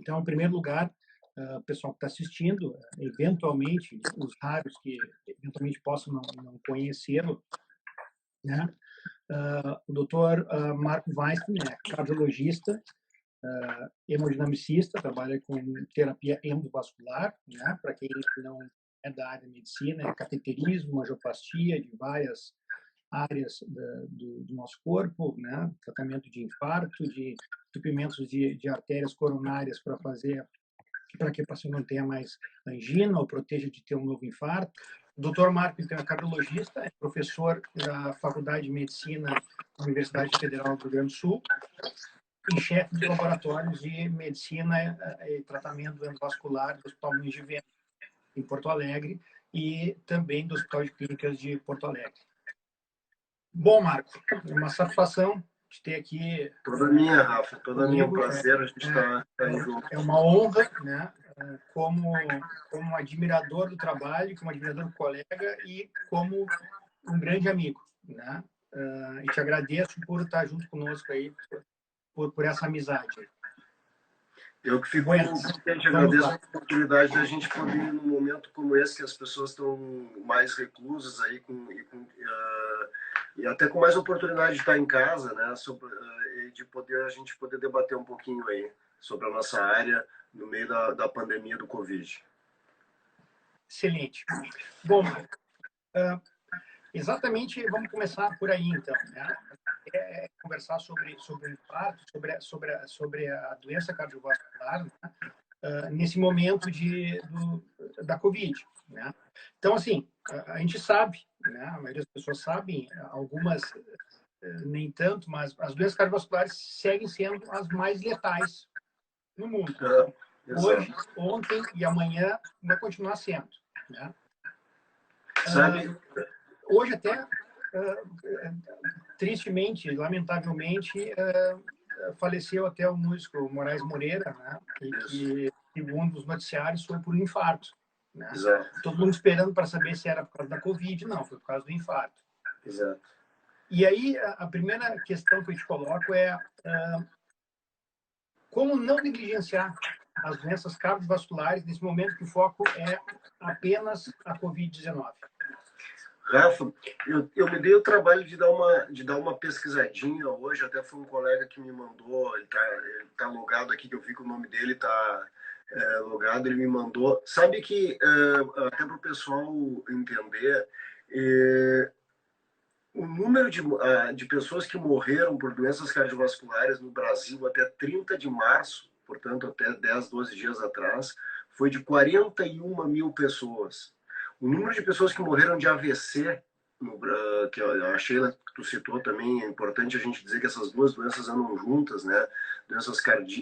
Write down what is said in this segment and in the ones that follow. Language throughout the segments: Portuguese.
Então, em primeiro lugar, o pessoal que está assistindo, eventualmente, os raros que eventualmente possam não conhecê-lo, né? O doutor Marco Weinstein é cardiologista, hemodinamicista, trabalha com terapia endovascular, né? Para quem não é da área de medicina, é cateterismo, angioplastia de várias áreas do nosso corpo, né? Tratamento de infarto, de entupimentos de artérias coronárias para que o paciente não tenha mais angina ou proteja de ter um novo infarto. O Dr. Marco é cardiologista, é professor da Faculdade de Medicina da Universidade Federal do Rio Grande do Sul e chefe de laboratórios de medicina e tratamento endovascular do Hospital Moinhos de Vento, em Porto Alegre, e também do Hospital de Clínicas de Porto Alegre. Bom, Marco, é uma satisfação te ter aqui. Toda minha, Rafa, toda minha, um comigo. prazer a gente estar aí junto. É uma honra, né? Como admirador do trabalho, como admirador do colega e como um grande amigo, né? E te agradeço por estar junto conosco aí, por essa amizade. Eu que fico contente, agradeço a oportunidade da gente poder, num momento como esse, que as pessoas estão mais reclusas aí, e até com mais oportunidade de estar em casa, né, e de a gente poder debater um pouquinho aí sobre a nossa área no meio da pandemia do Covid. Excelente. Bom, exatamente, vamos começar por aí, então, né? Conversar sobre o infarto, sobre a doença cardiovascular, né? Nesse momento da Covid, né? Então, assim, a gente sabe, né? A maioria das pessoas sabem, algumas nem tanto, mas as doenças cardiovasculares seguem sendo as mais letais no mundo. Hoje, ontem e amanhã vai continuar sendo, né? Sabe? Hoje até, tristemente, lamentavelmente, faleceu até o músico Moraes Moreira, né? Que segundo os noticiários, foi por um infarto. Né? Todo mundo esperando para saber se era por causa da Covid. Não, foi por causa do infarto. Exato. E aí, a primeira questão que eu te coloco é como não negligenciar as doenças cardiovasculares nesse momento que o foco é apenas a Covid-19. Rafa, eu me dei o trabalho de dar uma pesquisadinha hoje, até foi um colega que me mandou, ele tá logado aqui, que eu vi que o nome dele tá logado, ele me mandou. Sabe que, até para o pessoal entender, o número de pessoas que morreram por doenças cardiovasculares no Brasil até 30 de março, portanto até 10, 12 dias atrás, foi de 41 mil pessoas. O número de pessoas que morreram de AVC, que a Sheila que tu citou também, é importante a gente dizer que essas duas doenças andam juntas, né? Doenças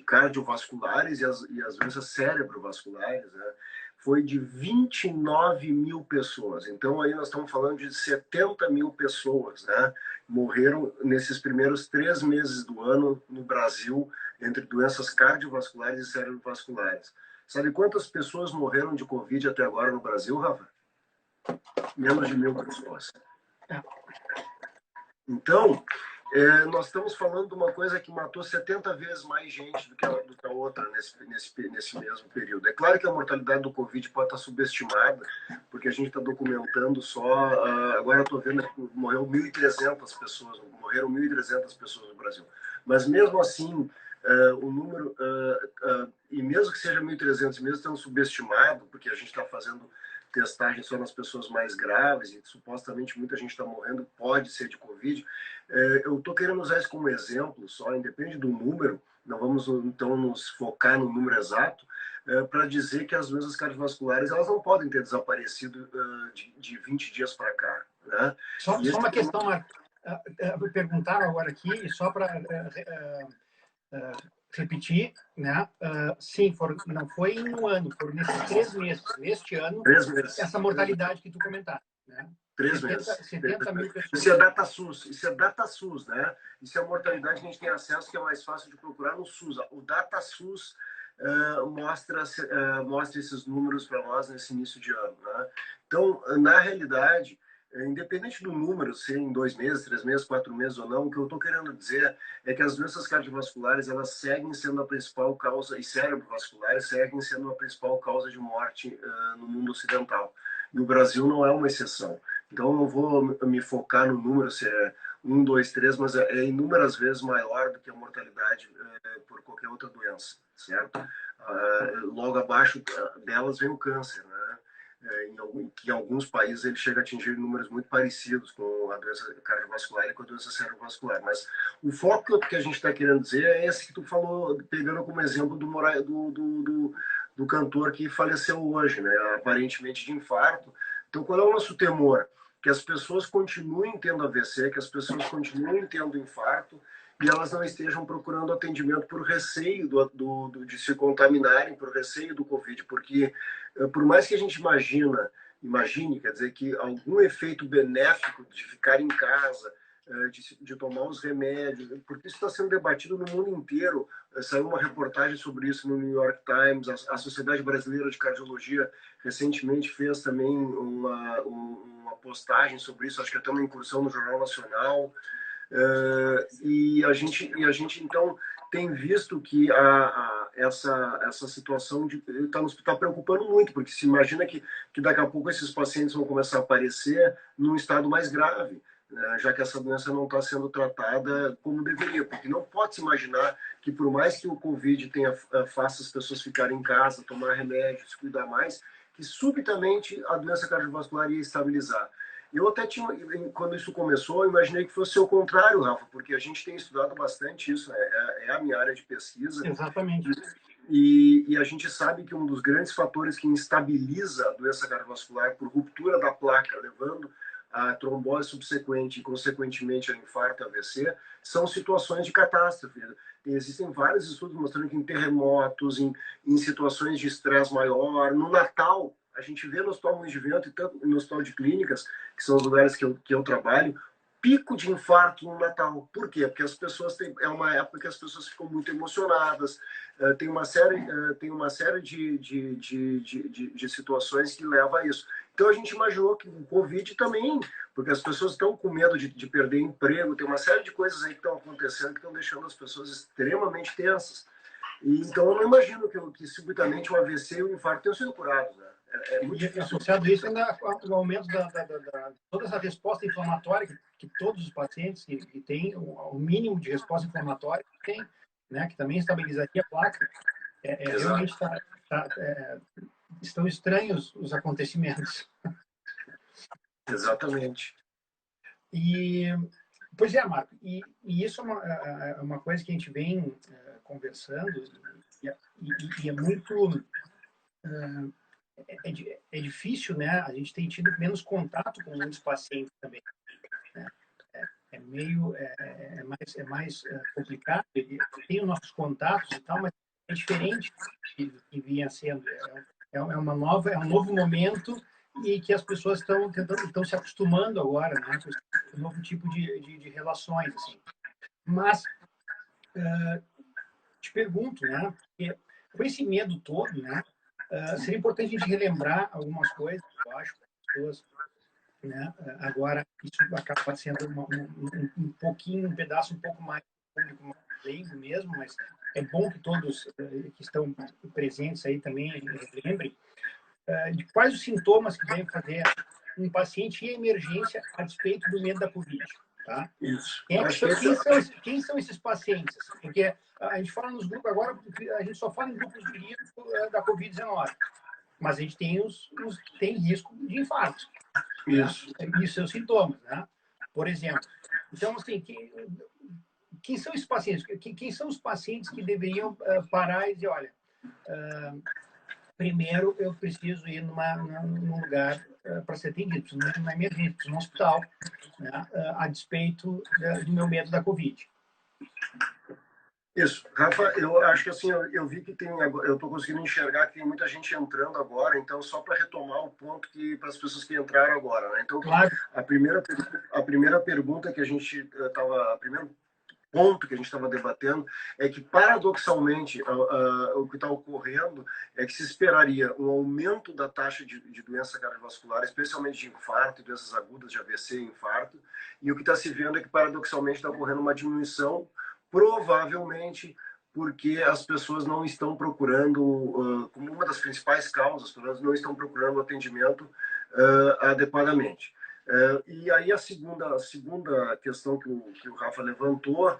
cardiovasculares e as doenças cerebrovasculares, né? Foi de 29 mil pessoas. Então aí nós estamos falando de 70 mil pessoas, né? Morreram nesses primeiros 3 meses do ano no Brasil entre doenças cardiovasculares e cerebrovasculares. Sabe quantas pessoas morreram de Covid até agora no Brasil, Rafa? Menos de 1.000 pessoas. Então, nós estamos falando de uma coisa que matou 70 vezes mais gente do que a outra nesse mesmo período. É claro que a mortalidade do Covid pode estar subestimada, porque a gente está documentando só... agora eu estou vendo que morreram 1.300 pessoas, morreram 1.300 pessoas no Brasil. Mas mesmo assim, o número... e mesmo que seja 1.300, mesmo estando subestimado, porque a gente está fazendo testagem só nas pessoas mais graves e supostamente muita gente está morrendo, pode ser de Covid. Eu estou querendo usar isso como exemplo, só independe do número, não vamos então nos focar no número exato, para dizer que as doenças cardiovasculares elas não podem ter desaparecido de 20 dias para cá. Né? Só uma questão, Marco. Vou perguntar agora aqui, só para repetir, né? Sim, não foi em um ano, foram nesses 3 meses. Neste ano, 3 meses. Essa mortalidade que tu comentaste, né? 3 meses. 70 mil pessoas. Isso é DataSUS, né? Isso é a mortalidade que a gente tem acesso, que é mais fácil de procurar no SUS. O DataSUS mostra esses números para nós nesse início de ano, né? Então, na realidade, independente do número, se em 2 meses, 3 meses, 4 meses ou não, o que eu estou querendo dizer é que as doenças cardiovasculares, elas seguem sendo a principal causa, e cerebrovasculares seguem sendo a principal causa de morte no mundo ocidental. E o Brasil não é uma exceção. Então, eu não vou me focar no número, se é 1, 2, 3, mas é inúmeras vezes maior do que a mortalidade por qualquer outra doença, certo? Logo abaixo delas vem o câncer, né? Que em alguns países ele chega a atingir números muito parecidos com a doença cardiovascular e com a doença cerebrovascular. Mas o foco que a gente está querendo dizer é esse que tu falou, pegando como exemplo do cantor que faleceu hoje, né? Aparentemente de infarto. Então, qual é o nosso temor? Que as pessoas continuem tendo AVC, que as pessoas continuem tendo infarto e elas não estejam procurando atendimento por receio de se contaminarem, por receio do Covid, porque por mais que a gente imagine, quer dizer, que algum efeito benéfico de ficar em casa, de tomar os remédios, porque isso está sendo debatido no mundo inteiro. Saiu uma reportagem sobre isso no New York Times, a Sociedade Brasileira de Cardiologia recentemente fez também uma postagem sobre isso, acho que até uma incursão no Jornal Nacional. E a gente então tem visto que essa situação está preocupando muito, porque se imagina que daqui a pouco esses pacientes vão começar a aparecer num estado mais grave, né, já que essa doença não está sendo tratada como deveria, porque não pode se imaginar que por mais que o Covid faça as pessoas ficarem em casa, tomar remédios, se cuidar mais, que subitamente a doença cardiovascular ia estabilizar. Eu até tinha, quando isso começou, eu imaginei que fosse o contrário, Rafa, porque a gente tem estudado bastante isso, é a minha área de pesquisa. Exatamente. E a gente sabe que um dos grandes fatores que instabiliza a doença cardiovascular por ruptura da placa, levando a trombose subsequente e, consequentemente, a infarto, AVC, são situações de catástrofe. Existem vários estudos mostrando que em terremotos, em situações de estresse maior, no Natal, a gente vê no Hospital Moinhos de Vento e tanto no Hospital de Clínicas, que são os lugares que eu trabalho, pico de infarto no Natal. Por quê? Porque as pessoas é uma época que as pessoas ficam muito emocionadas, tem uma série de situações que levam a isso. Então a gente imaginou que o Covid também, porque as pessoas estão com medo de perder emprego, tem uma série de coisas aí que estão acontecendo que estão deixando as pessoas extremamente tensas. E, então eu não imagino que subitamente o AVC e o infarto tenham sido curados, né? Muito difícil. Associado a isso ainda o aumento toda essa resposta inflamatória que todos os pacientes que têm o mínimo de resposta inflamatória têm, né, que também estabilizaria a placa. Realmente estão estranhos os acontecimentos. Exatamente. Pois é, Marco, e isso é uma coisa que a gente vem conversando e é muito... É difícil, né? A gente tem tido menos contato com muitos pacientes também, né? É mais complicado. Tem os nossos contatos e tal, mas é diferente do que vinha sendo. É um novo momento e que as pessoas estão se acostumando agora, né? Com esse novo tipo de relações, assim. Mas te pergunto, né? Porque com esse medo todo, né? Seria importante a gente relembrar algumas coisas, eu acho, para as pessoas, né? Agora, isso acaba sendo um pouquinho, um pedaço um pouco mais público, mais leigo mesmo, mas é bom que todos que estão presentes aí também lembrem de quais os sintomas que devem fazer um paciente em emergência a despeito do medo da Covid. Tá? Isso. Quem são esses pacientes? Porque a gente fala nos grupos agora, a gente só fala em grupos de risco da Covid-19, mas a gente tem os que têm risco de infarto. Isso. Né? E seus sintomas, né? Por exemplo. Então, assim, quem são esses pacientes? Quem são os pacientes que deveriam parar e dizer, olha, primeiro eu preciso ir num lugar para ser atendido, preciso ir numa emergência, preciso ir num hospital, né, a despeito do meu medo da Covid. Isso, Rafa, eu acho que assim, eu vi que eu estou conseguindo enxergar que tem muita gente entrando agora, então só para retomar o ponto que para as pessoas que entraram agora, né? Então, claro. a primeira pergunta que a gente estava, ponto que a gente estava debatendo é que, paradoxalmente, o que está ocorrendo é que se esperaria um aumento da taxa de doença cardiovascular, especialmente de infarto, doenças agudas de AVC e infarto, e o que está se vendo é que, paradoxalmente, está ocorrendo uma diminuição, provavelmente porque as pessoas não estão procurando, como uma das principais causas, pelo menos não estão procurando atendimento adequadamente. E aí a segunda questão que o Rafa levantou,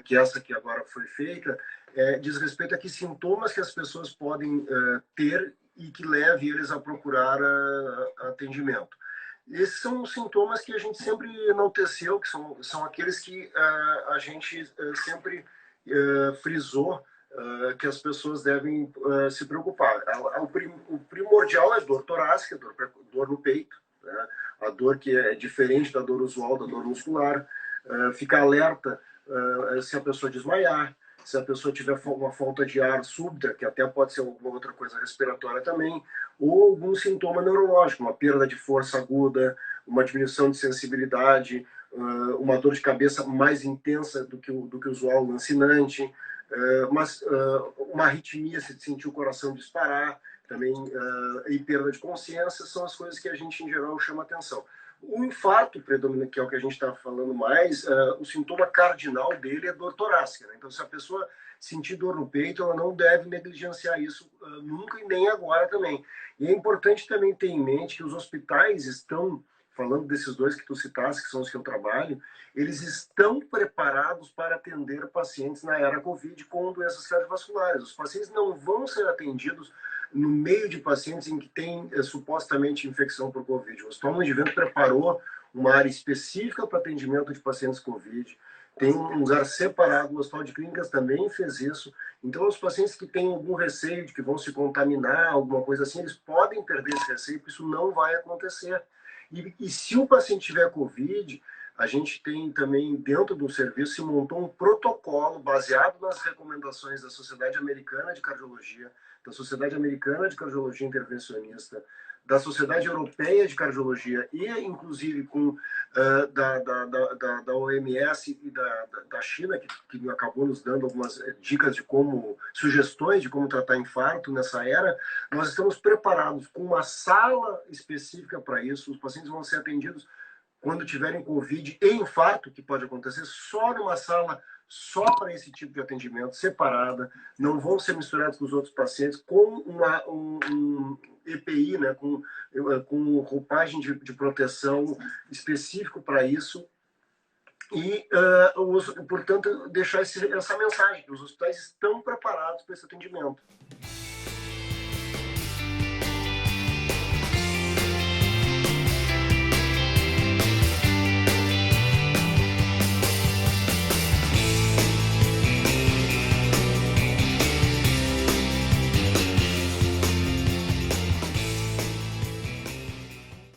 que essa que agora foi feita, diz respeito a que sintomas que as pessoas podem ter e que leve eles a procurar atendimento. Esses são os sintomas que a gente sempre enalteceu, que são aqueles que a gente sempre frisou que as pessoas devem se preocupar. O primordial é dor torácica, dor no peito, né? A dor que é diferente da dor usual, da dor muscular. Ficar alerta se a pessoa desmaiar, se a pessoa tiver uma falta de ar súbita, que até pode ser alguma outra coisa respiratória também, ou algum sintoma neurológico, uma perda de força aguda, uma diminuição de sensibilidade, uma dor de cabeça mais intensa do que o usual, lancinante, uma arritmia, se sentir o coração disparar, também, e perda de consciência, são as coisas que a gente, em geral, chama atenção. O infarto predominante, que é o que a gente está falando mais, o sintoma cardinal dele é dor torácica, né? Então, se a pessoa sentir dor no peito, ela não deve negligenciar isso nunca e nem agora também. E é importante também ter em mente que os hospitais estão, falando desses dois que tu citaste, que são os que eu trabalho, eles estão preparados para atender pacientes na era Covid com doenças cardiovasculares. Os pacientes não vão ser atendidos no meio de pacientes em que tem supostamente infecção por Covid. O Hospital Moinhos de Vento preparou uma área específica para atendimento de pacientes Covid. Tem um lugar separado, o Hospital de Clínicas também fez isso. Então, os pacientes que têm algum receio de que vão se contaminar, alguma coisa assim, eles podem perder esse receio, porque isso não vai acontecer. E se o paciente tiver Covid, a gente tem também, dentro do serviço, se montou um protocolo baseado nas recomendações da Sociedade Americana de Cardiologia, da Sociedade Americana de Cardiologia Intervencionista, da Sociedade Europeia de Cardiologia e, inclusive, com da OMS e da China, que acabou nos dando algumas dicas de sugestões de como tratar infarto nessa era. Nós estamos preparados com uma sala específica para isso. Os pacientes vão ser atendidos quando tiverem Covid e infarto, que pode acontecer, só numa sala só para esse tipo de atendimento, separada, não vão ser misturados com os outros pacientes, com um EPI, né, com roupagem de proteção específico para isso. E, portanto, deixar essa mensagem, que os hospitais estão preparados para esse atendimento.